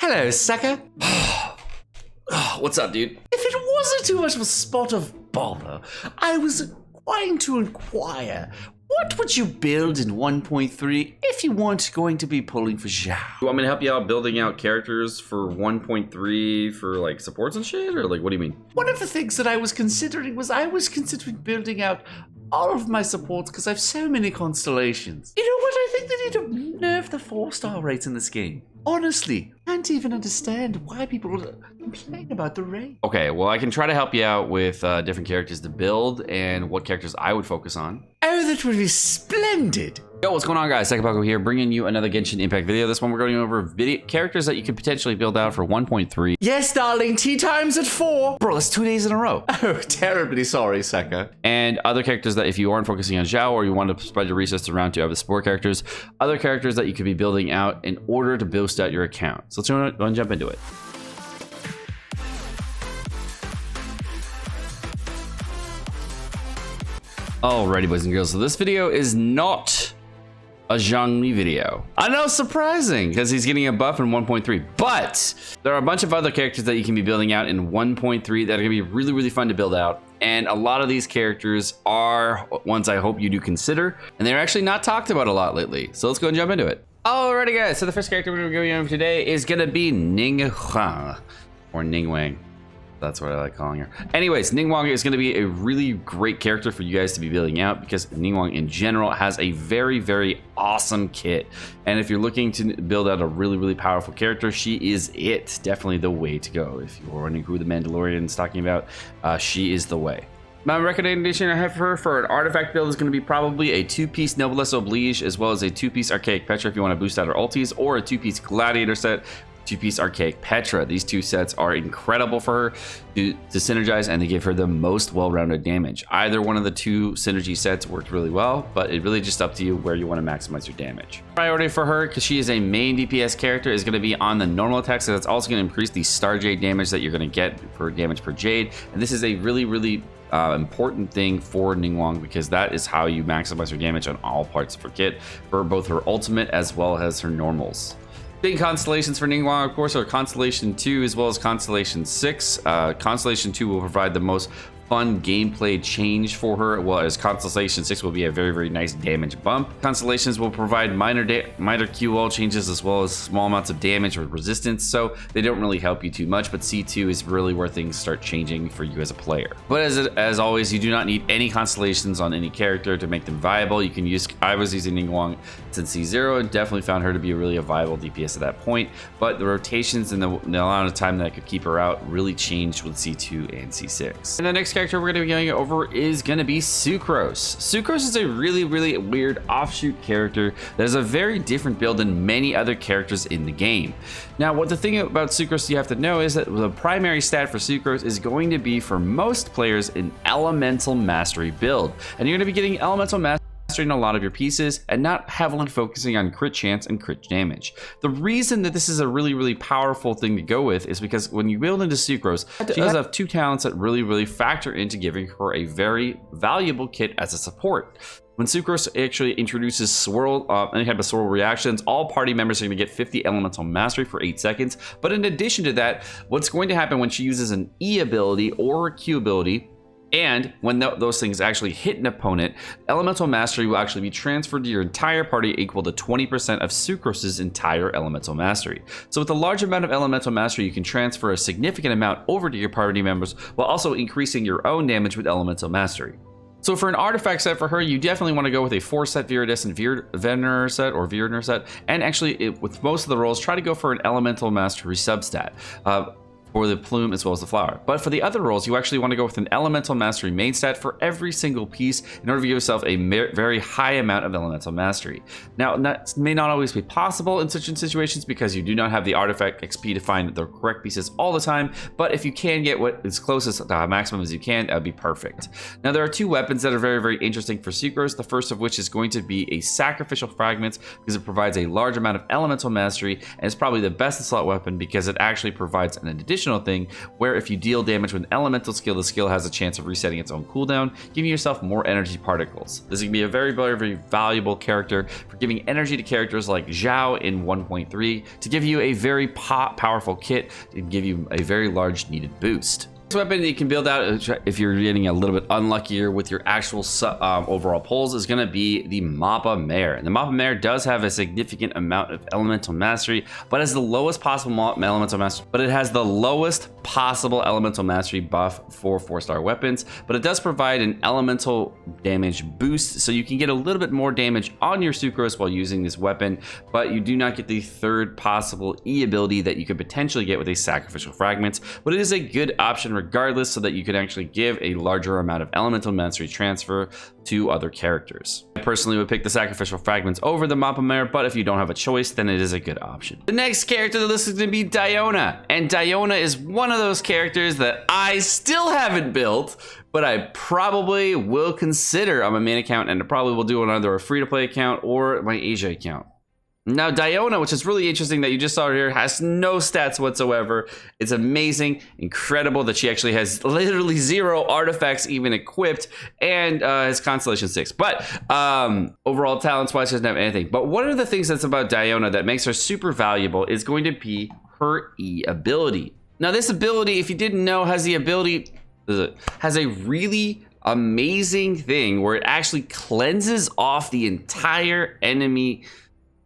Hello, sucker. What's up, dude? If it wasn't too much of a spot of bother, I was going to inquire, what would you build in 1.3 if you weren't going to be pulling for Xiao? You want me to help you out building out characters for 1.3 for like supports and shit? Or like, what do you mean? One of the things that I was considering building out all of my supports because I have so many constellations. You know what? I think they need to nerf the 4-star rates in this game. Honestly, can't even understand why people complain about the rate. Okay, well, I can try to help you out with different characters to build and what characters I would focus on. Oh, that would be splendid. Yo, what's going on, guys? Sekapoko here, bringing you another Genshin Impact video. This one we're going over characters that you could potentially build out for 1.3. Yes, darling, tea time's at 4. Bro, that's 2 days in a row. Oh, terribly sorry, Seka. And other characters that if you aren't focusing on Xiao or you want to spread your resources around to other support characters, other characters that you could be building out in order to boost out your account. So let's go and jump into it. Alrighty, boys and girls, so this video is not a Zhongli video. I know, surprising, because he's getting a buff in 1.3, but there are a bunch of other characters that you can be building out in 1.3 that are gonna be really, really fun to build out. And a lot of these characters are ones I hope you do consider, and they're actually not talked about a lot lately. So let's go and jump into it. Alrighty, guys, so the first character we're gonna be going over today is gonna be Ningguang, or Ningguang. That's what I like calling her. Anyways, Ningguang is going to be a really great character for you guys to be building out because Ningguang in general has a very, very awesome kit. And if you're looking to build out a really, really powerful character, she is it. Definitely the way to go. If you're wondering who the Mandalorian is talking about, she is the way. My recommendation I have for her for an artifact build is going to be probably a 2-piece Noblesse Oblige as well as a 2-piece Archaic Petra if you want to boost out her ultis, or a 2-piece Gladiator set, 2-piece Archaic Petra. These two sets are incredible for her to synergize, and they give her the most well-rounded damage. Either one of the two synergy sets worked really well, but it really just up to you where you want to maximize your damage. Priority for her, because she is a main DPS character, is going to be on the normal attack, so that's also going to increase the Star Jade damage that you're going to get for damage per Jade. And this is a really, really important thing for Ningguang because that is how you maximize her damage on all parts of her kit for both her ultimate as well as her normals. Big constellations for Ningguang, of course, are Constellation 2 as well as Constellation 6. Constellation 2 will provide the most fun gameplay change for her, while as Constellation 6 will be a very, very nice damage bump. Constellations will provide minor QL changes as well as small amounts of damage or resistance, so they don't really help you too much, but C2 is really where things start changing for you as a player. But as always, you do not need any constellations on any character to make them viable. You can use, I was using Ningguang since C0 and definitely found her to be a viable DPS at that point, but the rotations and the amount of time that I could keep her out really changed with C2 and C6. And the next character we're going to be going over is going to be Sucrose. Sucrose is a really, really weird offshoot character that has a very different build than many other characters in the game. Now, what the thing about Sucrose you have to know is that the primary stat for Sucrose is going to be, for most players, an Elemental Mastery build. And you're going to be getting Elemental Mastery in a lot of your pieces and not heavily focusing on crit chance and crit damage. The reason that this is a really, really powerful thing to go with is because when you build into Sucrose, she does have 2 talents that really, really factor into giving her a very valuable kit as a support. When Sucrose actually introduces swirl, any type of swirl reactions, all party members are going to get 50 Elemental Mastery for 8 seconds. But in addition to that, what's going to happen when she uses an E ability or a Q ability, and when those things actually hit an opponent, Elemental Mastery will actually be transferred to your entire party, equal to 20% of Sucrose's entire Elemental Mastery. So with a large amount of Elemental Mastery, you can transfer a significant amount over to your party members while also increasing your own damage with Elemental Mastery. So for an artifact set for her, you definitely want to go with a 4-set Viridescent Venerer set or Viridner set. And actually, with most of the roles, try to go for an Elemental Mastery substat. For the plume as well as the flower. But for the other roles, you actually want to go with an Elemental Mastery main stat for every single piece in order to give yourself a very high amount of Elemental Mastery. Now, that may not always be possible in such situations because you do not have the artifact XP to find the correct pieces all the time, but if you can get what is closest to the maximum as you can, that would be perfect. Now, there are 2 weapons that are very, very interesting for Sucrose, the first of which is going to be a Sacrificial Fragments because it provides a large amount of Elemental Mastery, and it's probably the best slot weapon because it actually provides an additional additional thing where if you deal damage with an elemental skill, the skill has a chance of resetting its own cooldown, giving yourself more energy particles. This can be a very, very, very valuable character for giving energy to characters like Xiao in 1.3 to give you a very powerful kit and give you a very large needed boost. This weapon you can build out if you're getting a little bit unluckier with your actual overall pulls is going to be the Mappa Mare. And the Mappa Mare does have a significant amount of elemental mastery, but has the lowest possible elemental mastery. But it has the lowest possible elemental mastery buff for 4-star weapons. But it does provide an elemental damage boost, so you can get a little bit more damage on your Sucrose while using this weapon. But you do not get the third possible E ability that you could potentially get with a Sacrificial Fragment. But it is a good option regardless, so that you can actually give a larger amount of elemental mastery transfer to other characters. I personally would pick the Sacrificial Fragments over the Mappa Mare, but if you don't have a choice, then it is a good option. The next character on the list is going to be Diona, and Diona is one of those characters that I still haven't built, but I probably will consider on my main account, and I probably will do it on either a free-to-play account or my Asia account. Now, Diona, which is really interesting that you just saw her here, has no stats whatsoever. It's amazing, incredible that she actually has literally 0 artifacts even equipped, and has Constellation 6. But overall, talents-wise, she doesn't have anything. But one of the things that's about Diona that makes her super valuable is going to be her E ability. Now, this ability, if you didn't know, has a really amazing thing where it actually cleanses off the entire enemy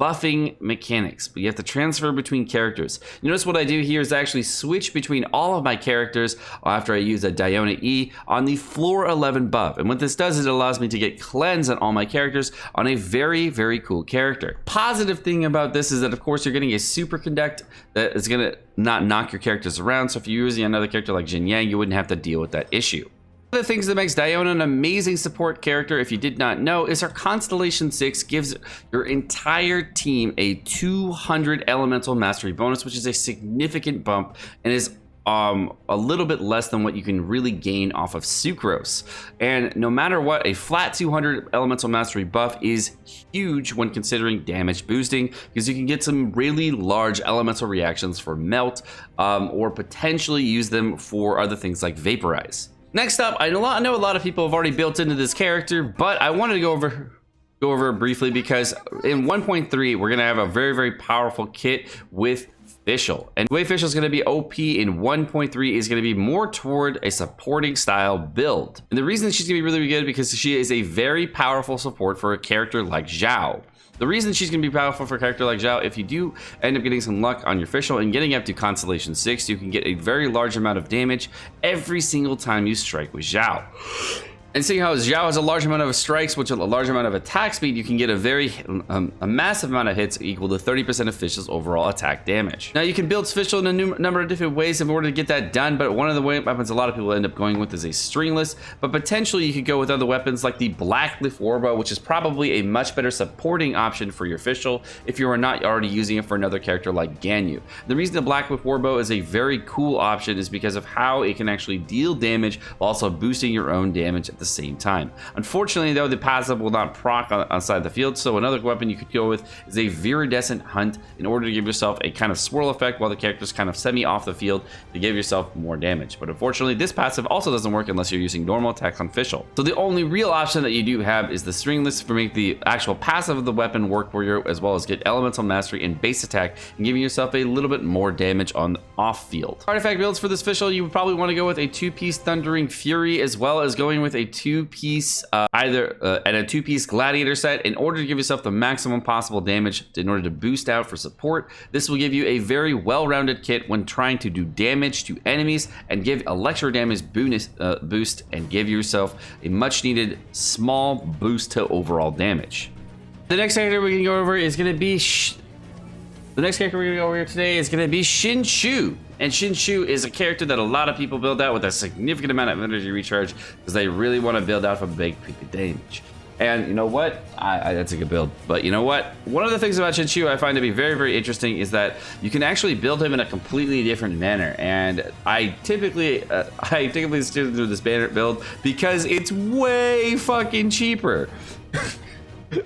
buffing mechanics, but you have to transfer between characters. You notice what I do here is actually switch between all of my characters after I use a Diona E on the floor 11 buff. And what this does is it allows me to get cleanse on all my characters on a very, very cool character. Positive thing about this is that of course you're getting a superconduct that is gonna not knock your characters around. So if you're using another character like Xingqiu, you wouldn't have to deal with that issue. One of the things that makes Diona an amazing support character, if you did not know, is her Constellation 6 gives your entire team a 200 elemental mastery bonus, which is a significant bump and is a little bit less than what you can really gain off of Sucrose. And no matter what, a flat 200 elemental mastery buff is huge when considering damage boosting, because you can get some really large elemental reactions for melt, or potentially use them for other things like vaporize. Next up, I know a lot of people have already built into this character, but I wanted to go over it briefly because in 1.3 we're gonna have a very, very powerful kit with Fischl. And the way Fischl is going to be OP in 1.3 is going to be more toward a supporting style build. And the reason she's going to be really good because she is a very powerful support for a character like Xiao. The reason she's going to be powerful for a character like Xiao, if you do end up getting some luck on your Fischl and getting up to Constellation 6, you can get a very large amount of damage every single time you strike with Xiao. And seeing how Xiao has a large amount of strikes, which is a large amount of attack speed, you can get a massive amount of hits equal to 30% of Fischl's overall attack damage. Now you can build Fischl in a number of different ways in order to get that done, but one of the weapons a lot of people end up going with is a stringless, but potentially you could go with other weapons like the Blackleaf Warbow, which is probably a much better supporting option for your Fischl if you are not already using it for another character like Ganyu. The reason the Blackleaf Warbow is a very cool option is because of how it can actually deal damage while also boosting your own damage at the same time. Unfortunately though, the passive will not proc outside the field, so another weapon you could go with is a Viridescent Hunt in order to give yourself a kind of swirl effect while the character's kind of semi off the field to give yourself more damage. But unfortunately this passive also doesn't work unless you're using normal attacks on Fischl. So the only real option that you do have is the stringless for make the actual passive of the weapon work for you, as well as get elemental mastery and base attack and giving yourself a little bit more damage on the off field. Artifact builds for this Fischl, you would probably want to go with a 2-piece Thundering Fury as well as going with a 2-piece and a 2-piece Gladiator set in order to give yourself the maximum possible damage in order to boost out for support. This will give you a very well-rounded kit when trying to do damage to enemies and give electro damage boost and give yourself a much needed small boost to overall damage. The next character we're going to go over is going to be Xingqiu. And Xingqiu is a character that a lot of people build out with a significant amount of energy recharge because they really want to build out for big peak damage. And you know what? That's a good build. But you know what? One of the things about Xingqiu I find to be very, very interesting is that you can actually build him in a completely different manner. And I typically stick through this banner build because it's way fucking cheaper.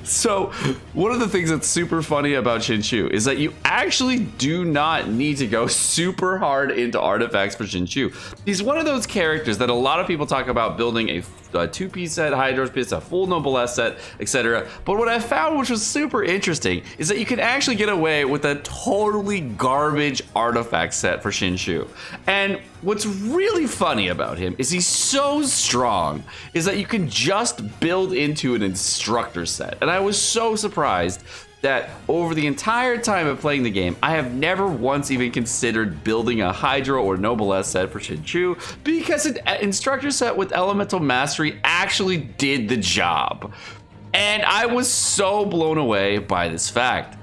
So, one of the things that's super funny about Xingqiu is that you actually do not need to go super hard into artifacts for Xingqiu. He's one of those characters that a lot of people talk about building a two-piece set, Hydros piece, a full Noblesse set, etc. But what I found, which was super interesting, is that you can actually get away with a totally garbage artifact set for Xingqiu. And what's really funny about him is he's so strong, is that you can just build into an instructor set. And I was so surprised that over the entire time of playing the game, I have never once even considered building a Hydro or Noblesse set for Xingqiu, because an instructor set with Elemental Mastery actually did the job. And I was so blown away by this fact.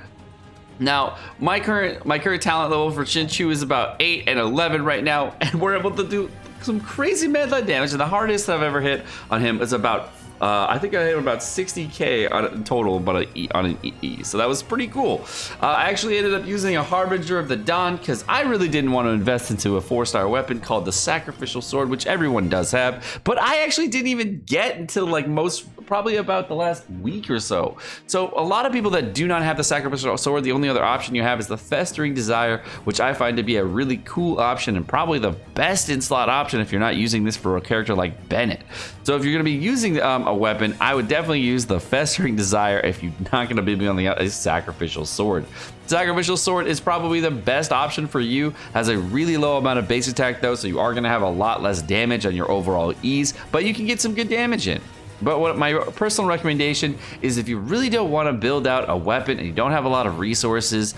Now, my current talent level for Xingqiu is about 8 and 11 right now, and we're able to do some crazy melee damage, and the hardest I've ever hit on him is about I think I hit him about 60k in total, on an EE, so that was pretty cool. I actually ended up using a Harbinger of the Dawn because I really didn't want to invest into a 4-star weapon called the Sacrificial Sword, which everyone does have, but I actually didn't even get until like probably about the last week or so. So a lot of people that do not have the Sacrificial Sword, the only other option you have is the Festering Desire, which I find to be a really cool option and probably the best in-slot option if you're not using this for a character like Bennett. So if you're going to be using a weapon, I would definitely use the Festering Desire if you're not going to be building out a Sacrificial Sword. Sacrificial Sword is probably the best option for you. Has a really low amount of base attack though, so you are going to have a lot less damage on your overall ease, but you can get some good damage in. But what my personal recommendation is, if you really don't want to build out a weapon and you don't have a lot of resources,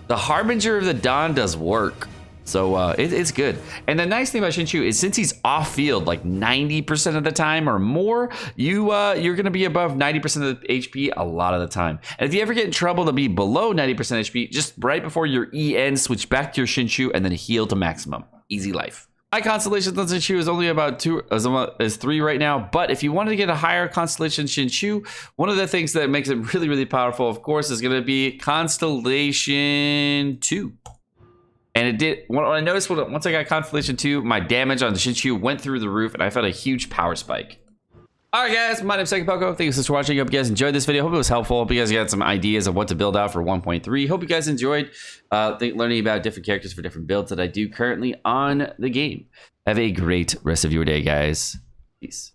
the Harbinger of the Dawn does work. So it's good. And the nice thing about Xingqiu is, since he's off field like 90% of the time or more, you're going to be above 90% of the HP a lot of the time. And if you ever get in trouble to be below 90% HP, just right before your EN, switch back to your Xingqiu and then heal to maximum. Easy life. My constellation on Xingqiu is only about 3 right now, but if you wanted to get a higher constellation Xingqiu, one of the things that makes it really, really powerful, of course, is going to be Constellation 2. And it did, what I noticed once I got Constellation 2, my damage on the Xingqiu went through the roof and I felt a huge power spike. Alright guys, my name's Sekapoko. Thank you so much for watching. Hope you guys enjoyed this video. Hope it was helpful. Hope you guys got some ideas of what to build out for 1.3. Hope you guys enjoyed learning about different characters for different builds that I do currently on the game. Have a great rest of your day, guys. Peace.